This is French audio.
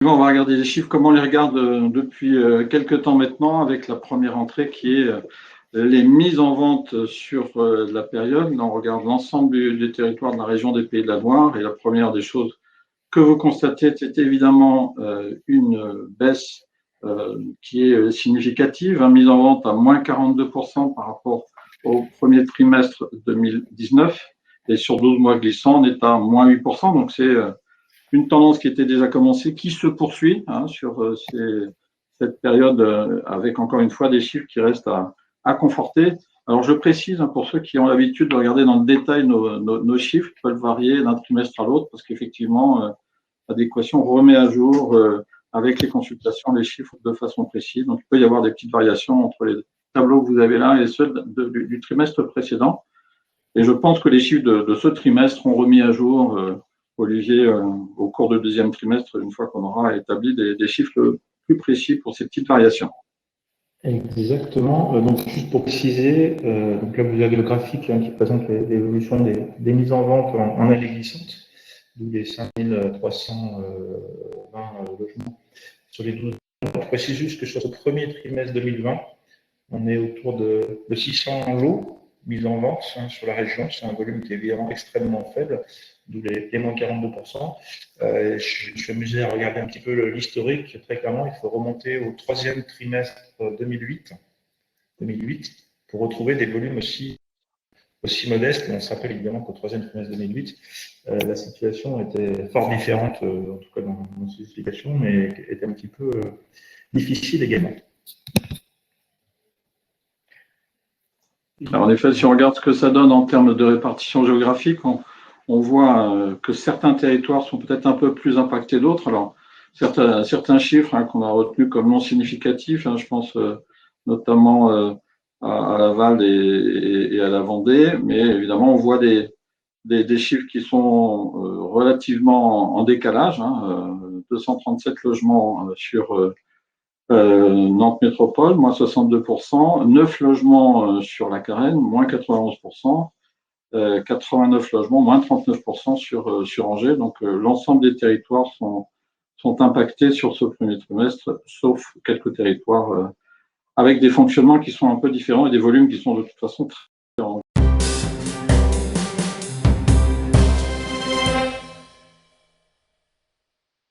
On va regarder les chiffres, comme on les regarde depuis quelques temps maintenant, avec la première entrée qui est les mises en vente sur la période. Là, on regarde l'ensemble des territoires de la région des Pays de la Loire, et la première des choses que vous constatez, c'est évidemment une baisse qui est significative, mise en vente à moins 42% par rapport au premier trimestre 2019, et sur 12 mois glissants, on est à moins 8%, donc c'est une tendance qui était déjà commencée, qui se poursuit sur cette période, avec encore une fois des chiffres qui restent à conforter. Alors je précise, pour ceux qui ont l'habitude de regarder dans le détail nos chiffres, qui peuvent varier d'un trimestre à l'autre, parce qu'effectivement, l'adéquation remet à jour avec les consultations les chiffres de façon précise. Donc il peut y avoir des petites variations entre les tableaux que vous avez là et ceux du trimestre précédent. Et je pense que les chiffres de ce trimestre seront remis à jour, Olivier, au cours du deuxième trimestre, une fois qu'on aura établi des chiffres plus précis pour ces petites variations. Exactement. Donc, juste pour préciser, donc là, vous avez le graphique qui présente l'évolution des mises en vente en année glissante, d'où les 5320 logements sur les 12 mois. Je précise juste que sur ce premier trimestre 2020, on est autour de 600 lots mis en vente sur la région. C'est un volume qui est évidemment extrêmement faible, d'où les moins 42%. Je suis amusé à regarder un petit peu l'historique. Très clairement, il faut remonter au troisième trimestre 2008 pour retrouver des volumes aussi modestes. On se rappelle évidemment qu'au troisième trimestre 2008, la situation était fort différente, en tout cas dans ses explications, mais était un petit peu difficile également. Alors, en effet, si on regarde ce que ça donne en termes de répartition géographique, on voit que certains territoires sont peut-être un peu plus impactés d'autres. Alors, certains chiffres qu'on a retenus comme non significatifs, je pense notamment à Laval et à la Vendée, mais évidemment, on voit des chiffres qui sont relativement en décalage. 237 logements sur Nantes Métropole, moins 62%, 9 logements sur la Carène, moins 91%, 89 logements, moins 39% sur Angers. Donc l'ensemble des territoires sont impactés sur ce premier trimestre, sauf quelques territoires avec des fonctionnements qui sont un peu différents et des volumes qui sont de toute façon très